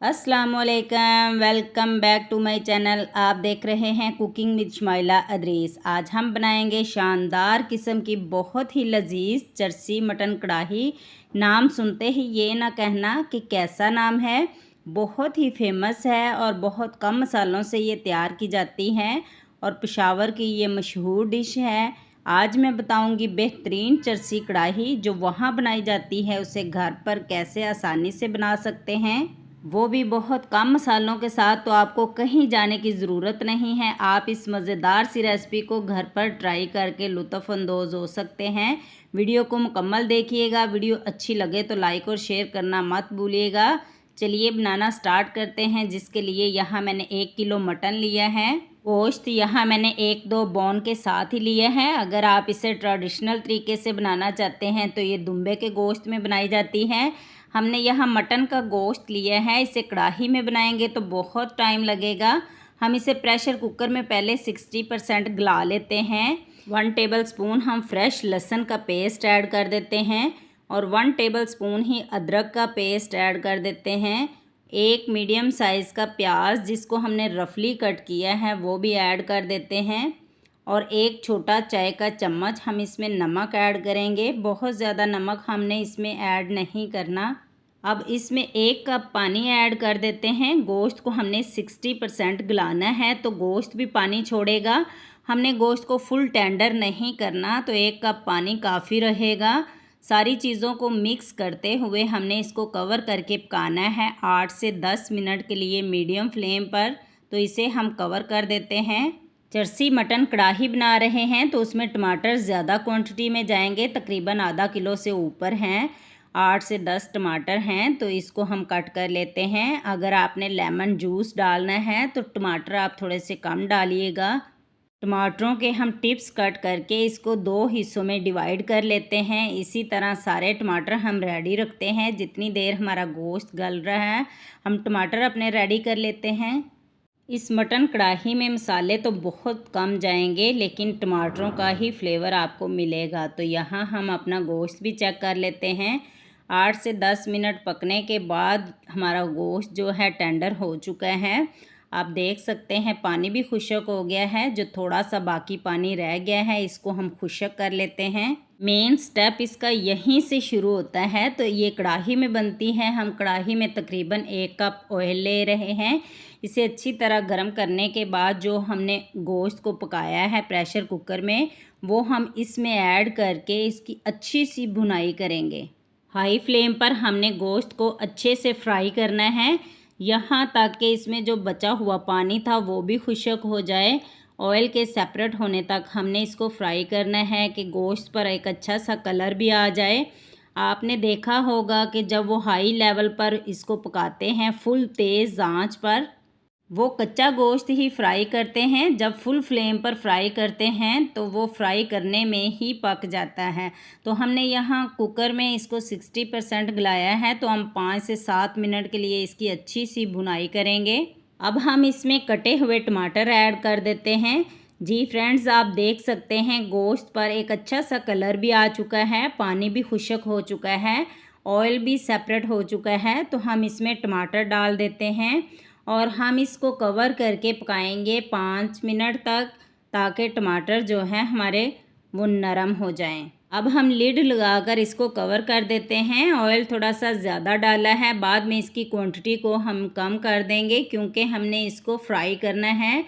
अस्सलामुअलैकुम, welcome back to my channel. आप देख रहे हैं कुकिंग विद शुमाइला अदरीस। आज हम बनाएंगे शानदार किस्म की बहुत ही लजीज चरसी मटन कढ़ाई। नाम सुनते ही ये ना कहना कि कैसा नाम है। बहुत ही फेमस है और बहुत कम मसालों से ये तैयार की जाती हैं और पेशावर की ये मशहूर डिश है। आज मैं बताऊंगी बेहतरीन चरसी कढ़ाई जो वहाँ बनाई जाती है उसे घर पर कैसे आसानी से बना सकते हैं, वो भी बहुत कम मसालों के साथ। तो आपको कहीं जाने की ज़रूरत नहीं है। आप इस मज़ेदार सी रेसिपी को घर पर ट्राई करके लुत्फ़अंदोज़ हो सकते हैं। वीडियो को मुकम्मल देखिएगा। वीडियो अच्छी लगे तो लाइक और शेयर करना मत भूलिएगा। चलिए बनाना स्टार्ट करते हैं। जिसके लिए यहाँ मैंने 1 किलो मटन लिया है। गोश्त यहाँ मैंने 1-2 बोन के साथ ही लिया है। अगर आप इसे ट्रेडिशनल तरीके से बनाना चाहते हैं तो ये दुम्बे के गोश्त में बनाई जाती है। हमने यहाँ मटन का गोश्त लिया है। इसे कढ़ाई में बनाएंगे तो बहुत टाइम लगेगा। हम इसे प्रेशर कुकर में पहले 60% गला लेते हैं। 1 टेबलस्पून हम फ्रेश लहसुन का पेस्ट ऐड कर देते हैं और 1 टेबलस्पून ही अदरक का पेस्ट ऐड कर देते हैं। एक मीडियम साइज़ का प्याज जिसको हमने रफली कट किया है वो भी ऐड कर देते हैं और एक छोटा चाय का चम्मच हम इसमें नमक ऐड करेंगे। बहुत ज़्यादा नमक हमने इसमें ऐड नहीं करना। अब इसमें 1 कप पानी ऐड कर देते हैं। गोश्त को हमने 60% गलाना है तो गोश्त भी पानी छोड़ेगा। हमने गोश्त को फुल टेंडर नहीं करना तो 1 कप पानी काफ़ी रहेगा। सारी चीज़ों को मिक्स करते हुए हमने इसको कवर करके पकाना है 8 से 10 मिनट के लिए मीडियम फ्लेम पर। तो इसे हम कवर कर देते हैं। चरसी मटन कढ़ाई बना रहे हैं तो उसमें टमाटर ज़्यादा क्वांटिटी में जाएंगे, तकरीबन आधा किलो से ऊपर हैं। 8 से 10 टमाटर हैं तो इसको हम कट कर लेते हैं। अगर आपने लेमन जूस डालना है तो टमाटर आप थोड़े से कम डालिएगा। टमाटरों के हम टिप्स कट करके इसको 2 हिस्सों में डिवाइड कर लेते हैं। इसी तरह सारे टमाटर हम रेडी रखते हैं। जितनी देर हमारा गोश्त गल रहा है हम टमाटर अपने रेडी कर लेते हैं। इस मटन कढ़ाई में मसाले तो बहुत कम जाएंगे लेकिन टमाटरों का ही फ्लेवर आपको मिलेगा। तो यहाँ हम अपना गोश्त भी चेक कर लेते हैं। 8 से 10 मिनट पकने के बाद हमारा गोश्त जो है टेंडर हो चुका है। आप देख सकते हैं पानी भी खुश्क हो गया है। जो थोड़ा सा बाकी पानी रह गया है इसको हम खुश्क कर लेते हैं। मेन स्टेप इसका यहीं से शुरू होता है। तो ये कढ़ाई में बनती है। हम कढ़ाई में तकरीबन 1 कप ऑयल ले रहे हैं। इसे अच्छी तरह गर्म करने के बाद जो हमने गोश्त को पकाया है प्रेशर कुकर में वो हम इसमें ऐड करके इसकी अच्छी सी भुनाई करेंगे। हाई फ्लेम पर हमने गोश्त को अच्छे से फ्राई करना है यहाँ तक कि इसमें जो बचा हुआ पानी था वो भी खुश्क हो जाए। ऑयल के सेपरेट होने तक हमने इसको फ्राई करना है कि गोश्त पर एक अच्छा सा कलर भी आ जाए। आपने देखा होगा कि जब वो हाई लेवल पर इसको पकाते हैं फुल तेज़ आंच पर, वो कच्चा गोश्त ही फ्राई करते हैं। जब फुल फ्लेम पर फ्राई करते हैं तो वो फ्राई करने में ही पक जाता है। तो हमने यहाँ कुकर में इसको 60% गलाया है तो हम 5 से 7 मिनट के लिए इसकी अच्छी सी भुनाई करेंगे। अब हम इसमें कटे हुए टमाटर ऐड कर देते हैं। जी फ्रेंड्स, आप देख सकते हैं गोश्त पर एक अच्छा सा कलर भी आ चुका है, पानी भी खुश्क हो चुका है, ऑयल भी सेपरेट हो चुका है। तो हम इसमें टमाटर डाल देते हैं और हम इसको कवर करके पकाएंगे 5 मिनट तक ताकि टमाटर जो है हमारे वो नरम हो जाएं। अब हम लिड लगाकर इसको कवर कर देते हैं। ऑयल थोड़ा सा ज़्यादा डाला है, बाद में इसकी क्वांटिटी को हम कम कर देंगे क्योंकि हमने इसको फ्राई करना है।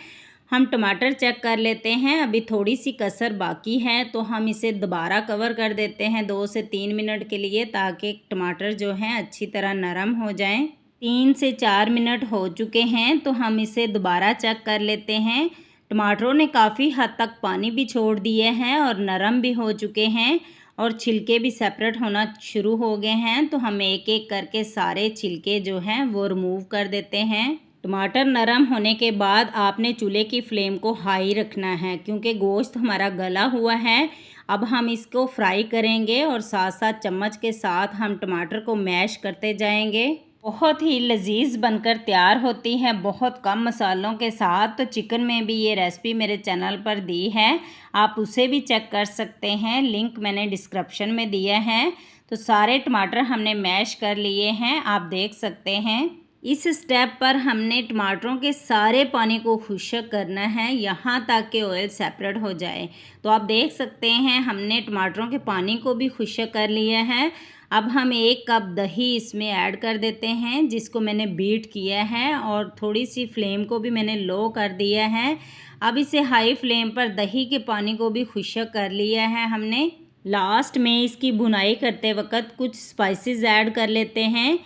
हम टमाटर चेक कर लेते हैं, अभी थोड़ी सी कसर बाकी है तो हम इसे दोबारा कवर कर देते हैं 2 से 3 मिनट के लिए ताकि टमाटर जो हैं अच्छी तरह नरम हो जाएं। 3 से 4 मिनट हो चुके हैं तो हम इसे दोबारा चेक कर लेते हैं। टमाटरों ने काफ़ी हद तक पानी भी छोड़ दिए हैं और नरम भी हो चुके हैं और छिलके भी सेपरेट होना शुरू हो गए हैं। तो हम एक एक करके सारे छिलके जो हैं वो रिमूव कर देते हैं। टमाटर नरम होने के बाद आपने चूल्हे की फ्लेम को हाई रखना है क्योंकि गोश्त हमारा गला हुआ है। अब हम इसको फ्राई करेंगे और साथ साथ चम्मच के साथ हम टमाटर को मैश करते जाएंगे। बहुत ही लजीज बनकर तैयार होती है बहुत कम मसालों के साथ। तो चिकन में भी ये रेसिपी मेरे चैनल पर दी है, आप उसे भी चेक कर सकते हैं, लिंक मैंने डिस्क्रिप्शन में दिया है। तो सारे टमाटर हमने मैश कर लिए हैं, आप देख सकते हैं। इस स्टेप पर हमने टमाटरों के सारे पानी को खुश्क करना है, यहाँ तक कि ऑयल सेपरेट हो जाए। तो आप देख सकते हैं हमने टमाटरों के पानी को भी खुश्क कर लिया है। अब हम 1 कप दही इसमें ऐड कर देते हैं, जिसको मैंने बीट किया है और थोड़ी सी फ्लेम को भी मैंने लो कर दिया है। अब इसे हाई फ्लेम पर दही के पानी को भी खुश्क कर लिया है हमने। लास्ट में इसकी भुनाई करते वक्त कुछ स्पाइसेस ऐड कर लेते हैं।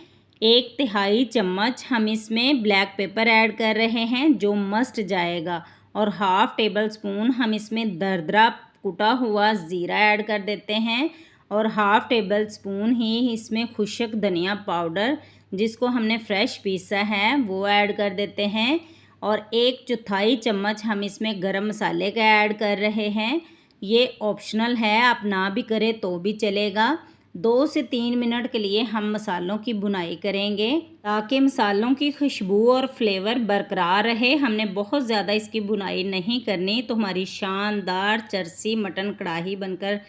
1/3 चम्मच हम इसमें ब्लैक पेपर ऐड कर रहे हैं, जो मस्ट जाएगा, और हाफ़ टेबल स्पून हम इसमें दरदरा कुटा हुआ ज़ीरा ऐड कर देते हैं, और हाफ़ टेबल स्पून ही इसमें खुश्क धनिया पाउडर, जिसको हमने फ्रेश पीसा है, वो ऐड कर देते हैं, और 1/4 चम्मच हम इसमें गरम मसाले का ऐड कर रहे हैं। ये ऑप्शनल है, आप ना भी करें तो भी चलेगा। 2 से 3 मिनट के लिए हम मसालों की भुनाई करेंगे, ताकि मसालों की खुशबू और फ्लेवर बरकरार रहे। हमने बहुत ज़्यादा इसकी भुनाई नहीं करनी, तो हमारी शानदार चरसी मटन कढ़ाई बनकर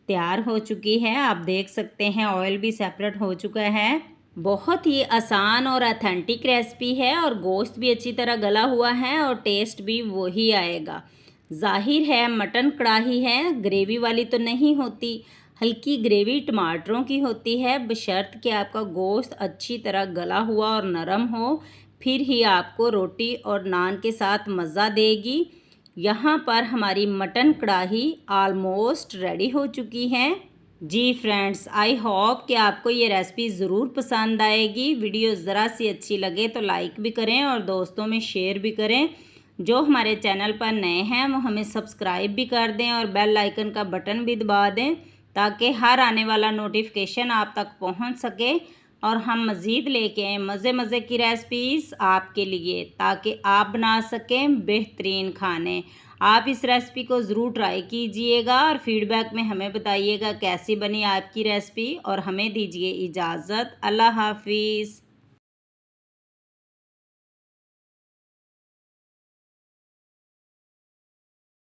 तैयार हो चुकी है। आप देख सकते हैं ऑयल भी सेपरेट हो चुका है। बहुत ही आसान और ऑथेंटिक रेसिपी है, और गोश्त भी अच्छी तरह गला हुआ है और टेस्ट भी वही आएगा। जाहिर है मटन कढ़ाई है, ग्रेवी वाली तो नहीं होती, हल्की ग्रेवी टमाटरों की होती है, बशर्त कि आपका गोश्त अच्छी तरह गला हुआ और नरम हो, फिर ही आपको रोटी और नान के साथ मज़ा देगी। यहाँ पर हमारी मटन कढ़ाई ऑलमोस्ट रेडी हो चुकी है। जी फ्रेंड्स, आई होप कि आपको ये रेसिपी ज़रूर पसंद आएगी। वीडियो ज़रा सी अच्छी लगे तो लाइक भी करें और दोस्तों में शेयर भी करें। जो हमारे चैनल पर नए हैं वो हमें सब्सक्राइब भी कर दें और बेल आइकन का बटन भी दबा दें, ताकि हर आने वाला नोटिफिकेशन आप तक पहुंच सके, और हम मज़ीद लेके आएँ मज़े मज़े की रेसिपीज़ आपके लिए, ताकि आप बना सकें बेहतरीन खाने। आप इस रेसिपी को ज़रूर ट्राई कीजिएगा और फीडबैक में हमें बताइएगा कैसी बनी आपकी रेसिपी, और हमें दीजिए इजाज़त। अल्लाह हाफिज़।